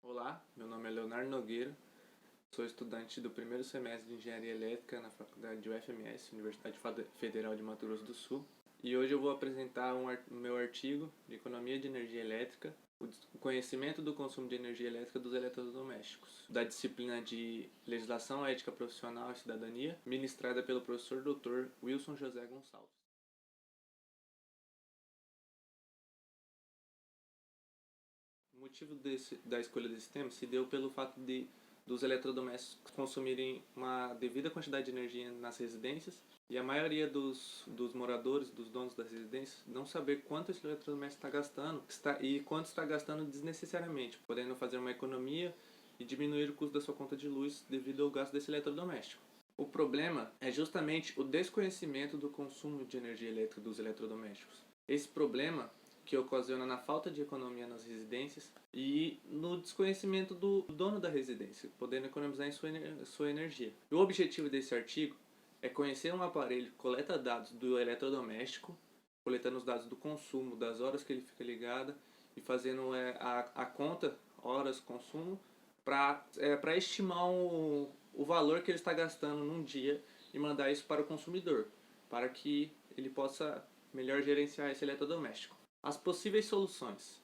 Olá, meu nome é Leonardo Nogueira, sou estudante do primeiro semestre de Engenharia Elétrica na faculdade de UFMS, Universidade Federal de Mato Grosso do Sul. E hoje eu vou apresentar o meu artigo de Economia de Energia Elétrica, o conhecimento do consumo de energia elétrica dos eletrodomésticos, da disciplina de Legislação, Ética Profissional e Cidadania, ministrada pelo professor Dr. Wilson José Gonçalves. O motivo da escolha desse tema se deu pelo fato dos eletrodomésticos consumirem uma devida quantidade de energia nas residências e a maioria dos moradores, dos donos das residências, não saber quanto esse eletrodoméstico está gastando e quanto está gastando desnecessariamente, podendo fazer uma economia e diminuir o custo da sua conta de luz devido ao gasto desse eletrodoméstico. O problema é justamente o desconhecimento do consumo de energia elétrica dos eletrodomésticos. Esse problema que ocasiona na falta de economia nas residências e no desconhecimento do dono da residência, podendo economizar em sua energia. E o objetivo desse artigo é conhecer um aparelho que coleta dados do eletrodoméstico, coletando os dados do consumo, das horas que ele fica ligado e fazendo a conta, horas, consumo, para estimar o valor que ele está gastando num dia e mandar isso para o consumidor, para que ele possa melhor gerenciar esse eletrodoméstico. As possíveis soluções.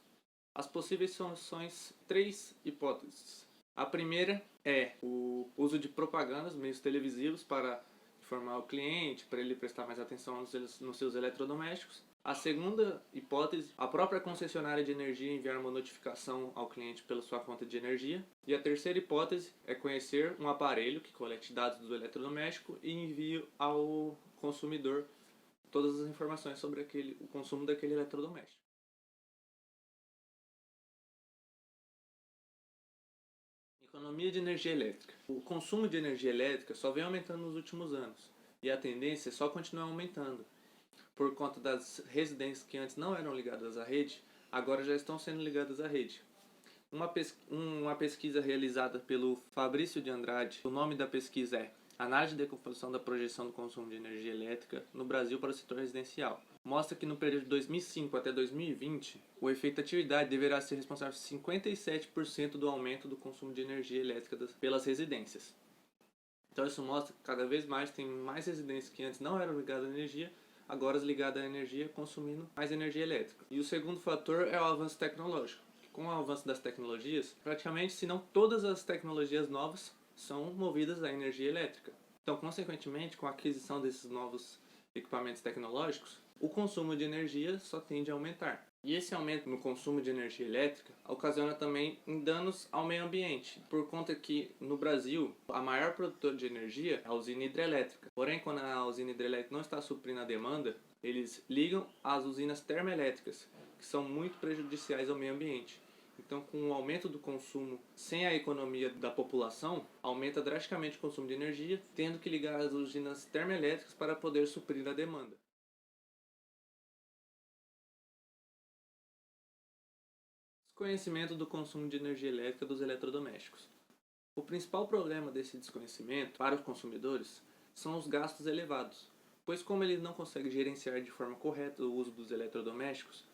As possíveis soluções, três hipóteses. A primeira é o uso de propagandas, meios televisivos para informar o cliente, para ele prestar mais atenção nos seus eletrodomésticos. A segunda hipótese, a própria concessionária de energia enviar uma notificação ao cliente pela sua conta de energia. E a terceira hipótese é conhecer um aparelho que colete dados do eletrodoméstico e envie ao consumidor todas as informações sobre o consumo daquele eletrodoméstico. Economia de energia elétrica. O consumo de energia elétrica só vem aumentando nos últimos anos e a tendência é só continuar aumentando. Por conta das residências que antes não eram ligadas à rede, agora já estão sendo ligadas à rede. Uma pesquisa realizada pelo Fabrício de Andrade, o nome da pesquisa é Análise de decomposição da projeção do consumo de energia elétrica no Brasil para o setor residencial. Mostra que no período de 2005 até 2020, o efeito atividade deverá ser responsável por 57% do aumento do consumo de energia elétrica pelas residências. Então isso mostra que cada vez mais tem mais residências que antes não eram ligadas à energia, agora ligadas à energia, consumindo mais energia elétrica. E o segundo fator é o avanço tecnológico. Com o avanço das tecnologias, praticamente, se não todas as tecnologias novas são movidas à energia elétrica. Então, consequentemente, com a aquisição desses novos equipamentos tecnológicos, o consumo de energia só tende a aumentar. E esse aumento no consumo de energia elétrica ocasiona também danos ao meio ambiente, por conta que no Brasil a maior produtora de energia é a usina hidrelétrica. Porém, quando a usina hidrelétrica não está suprindo a demanda, eles ligam às usinas termoelétricas, que são muito prejudiciais ao meio ambiente. Então, com o aumento do consumo sem a economia da população, aumenta drasticamente o consumo de energia, tendo que ligar as usinas termoelétricas para poder suprir a demanda. Desconhecimento do consumo de energia elétrica dos eletrodomésticos. O principal problema desse desconhecimento para os consumidores são os gastos elevados, pois como ele não consegue gerenciar de forma correta o uso dos eletrodomésticos,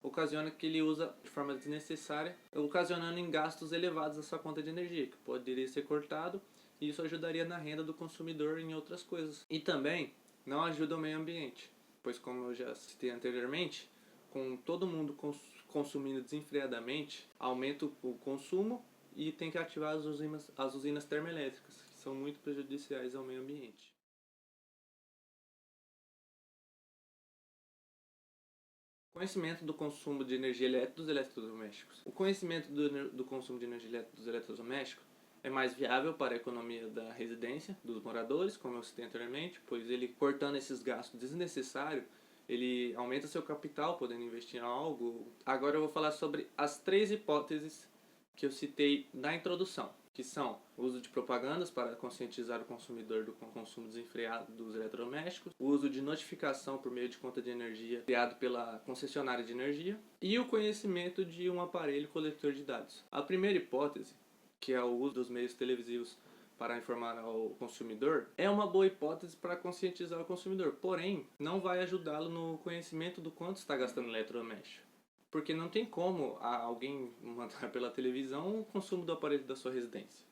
ocasiona que ele usa de forma desnecessária, ocasionando em gastos elevados na sua conta de energia, que poderia ser cortado, e isso ajudaria na renda do consumidor em outras coisas. E também não ajuda o meio ambiente, pois como eu já citei anteriormente, com todo mundo consumindo desenfreadamente, aumenta o consumo e tem que ativar as usinas termoelétricas, que são muito prejudiciais ao meio ambiente. Conhecimento do consumo de energia elétrica dos eletrodomésticos. O conhecimento do consumo de energia elétrica dos eletrodomésticos é mais viável para a economia da residência, dos moradores, como eu citei anteriormente, pois ele cortando esses gastos desnecessários, ele aumenta seu capital, podendo investir em algo. Agora eu vou falar sobre as três hipóteses que eu citei na introdução, que são o uso de propagandas para conscientizar o consumidor do consumo desenfreado dos eletrodomésticos, o uso de notificação por meio de conta de energia criado pela concessionária de energia e o conhecimento de um aparelho coletor de dados. A primeira hipótese, que é o uso dos meios televisivos para informar ao consumidor, é uma boa hipótese para conscientizar o consumidor, porém não vai ajudá-lo no conhecimento do quanto está gastando eletrodoméstico. porque não tem como alguém mandar pela televisão o consumo do aparelho da sua residência.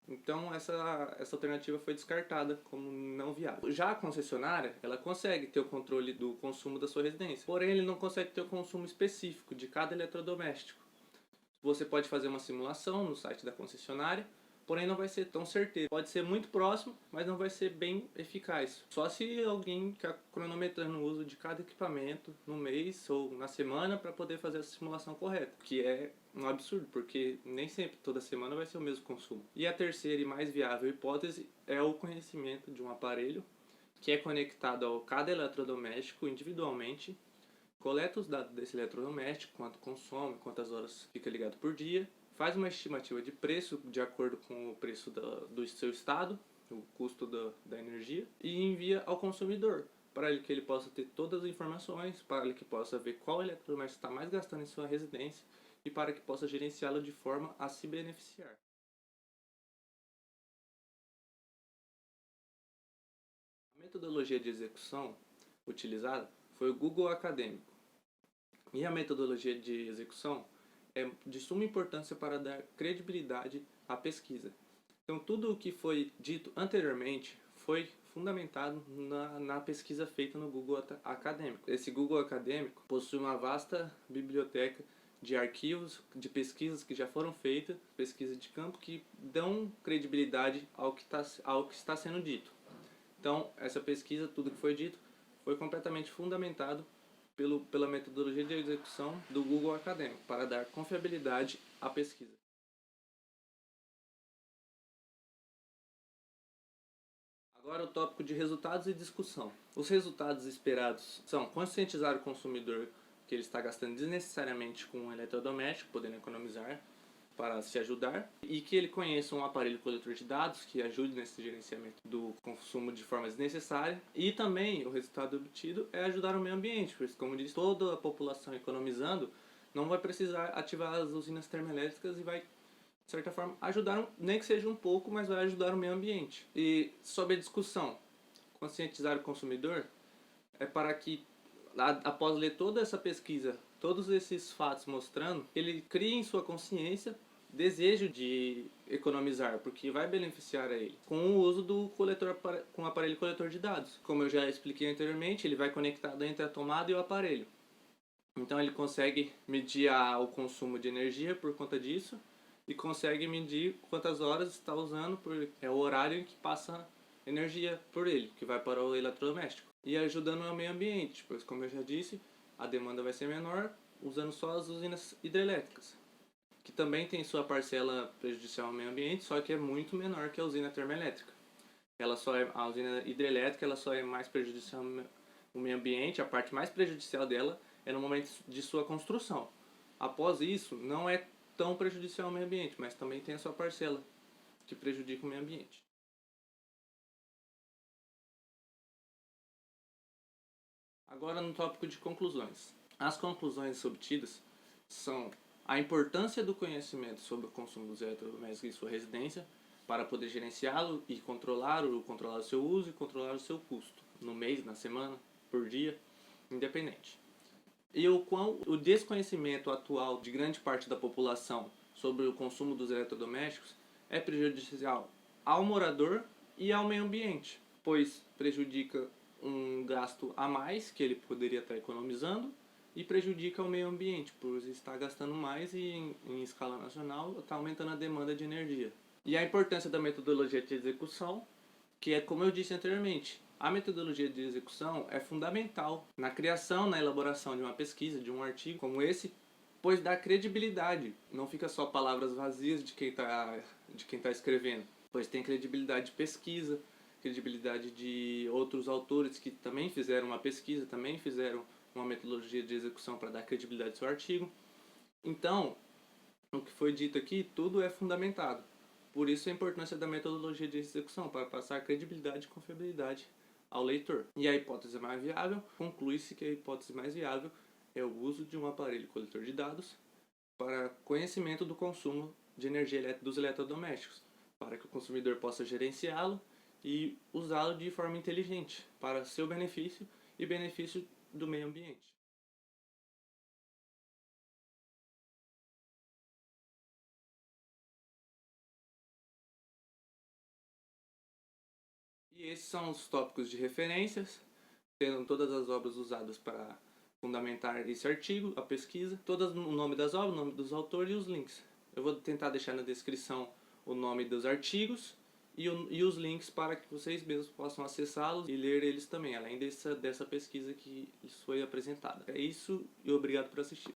Então essa alternativa foi descartada como não viável. Já a concessionária, ela consegue ter o controle do consumo da sua residência, porém ele não consegue ter o consumo específico de cada eletrodoméstico. Você pode fazer uma simulação no site da concessionária, porém não vai ser tão certeiro. Pode ser muito próximo, mas não vai ser bem eficaz. Só se alguém ficar cronometrando o uso de cada equipamento no mês ou na semana para poder fazer essa simulação correta, que é um absurdo, porque nem sempre toda semana vai ser o mesmo consumo. E a terceira e mais viável hipótese é o conhecimento de um aparelho que é conectado a cada eletrodoméstico individualmente, coleta os dados desse eletrodoméstico, quanto consome, quantas horas fica ligado por dia, faz uma estimativa de preço de acordo com o preço do seu estado, o custo da energia, e envia ao consumidor, para que ele possa ter todas as informações, para que possa ver qual eletrodoméstico está mais gastando em sua residência e para que possa gerenciá-lo de forma a se beneficiar. A metodologia de execução utilizada foi o Google Acadêmico. E a metodologia de execução é de suma importância para dar credibilidade à pesquisa. Então, tudo o que foi dito anteriormente foi fundamentado na pesquisa feita no Google Acadêmico. Esse Google Acadêmico possui uma vasta biblioteca de arquivos, de pesquisas que já foram feitas, pesquisas de campo que dão credibilidade ao que está sendo dito. Então, essa pesquisa, tudo que foi dito, foi completamente fundamentado pela metodologia de execução do Google Acadêmico, para dar confiabilidade à pesquisa. Agora o tópico de resultados e discussão. Os resultados esperados são conscientizar o consumidor que ele está gastando desnecessariamente com um eletrodoméstico, podendo economizar para se ajudar, e que ele conheça um aparelho coletor de dados que ajude nesse gerenciamento do consumo de forma desnecessária. E também o resultado obtido é ajudar o meio ambiente, pois, como diz, toda a população economizando não vai precisar ativar as usinas termoelétricas e vai, de certa forma, ajudar, nem que seja um pouco, mas vai ajudar o meio ambiente. E sobre a discussão, conscientizar o consumidor é para que, após ler toda essa pesquisa, todos esses fatos mostrando, ele crie em sua consciência desejo de economizar, porque vai beneficiar a ele com o uso do coletor, com o aparelho coletor de dados. Como eu já expliquei anteriormente, ele vai conectado entre a tomada e o aparelho. Então ele consegue medir o consumo de energia por conta disso e consegue medir quantas horas está usando, é o horário em que passa energia por ele, que vai para o eletrodoméstico. E ajudando o meio ambiente, pois, como eu já disse, a demanda vai ser menor usando só as usinas hidrelétricas, que também tem sua parcela prejudicial ao meio ambiente, só que é muito menor que a usina termoelétrica. A usina hidrelétrica ela só é mais prejudicial ao meio ambiente, a parte mais prejudicial dela é no momento de sua construção. Após isso, não é tão prejudicial ao meio ambiente, mas também tem a sua parcela que prejudica o meio ambiente. Agora no tópico de conclusões. As conclusões obtidas são a importância do conhecimento sobre o consumo dos eletrodomésticos em sua residência para poder gerenciá-lo e controlar o seu uso e controlar o seu custo no mês, na semana, por dia, independente. E o desconhecimento atual de grande parte da população sobre o consumo dos eletrodomésticos é prejudicial ao morador e ao meio ambiente, pois prejudica um gasto a mais que ele poderia estar economizando e prejudica o meio ambiente, por estar gastando mais e em escala nacional está aumentando a demanda de energia. E a importância da metodologia de execução, que é como eu disse anteriormente, a metodologia de execução é fundamental na criação, na elaboração de uma pesquisa, de um artigo como esse, pois dá credibilidade, não fica só palavras vazias de quem está escrevendo, pois tem credibilidade de pesquisa, credibilidade de outros autores que também fizeram uma pesquisa, também fizeram uma metodologia de execução para dar credibilidade ao seu artigo. Então, o que foi dito aqui, tudo é fundamentado. Por isso a importância da metodologia de execução, para passar credibilidade e confiabilidade ao leitor. E a hipótese mais viável, conclui-se que a hipótese mais viável é o uso de um aparelho coletor de dados para conhecimento do consumo de energia dos eletrodomésticos, para que o consumidor possa gerenciá-lo e usá-lo de forma inteligente, para seu benefício e benefício do meio ambiente. E esses são os tópicos de referências, tendo todas as obras usadas para fundamentar esse artigo, a pesquisa, todo o nome das obras, o nome dos autores e os links. Eu vou tentar deixar na descrição o nome dos artigos e os links para que vocês mesmos possam acessá-los e ler eles também, além dessa pesquisa que foi apresentada. É isso e obrigado por assistir.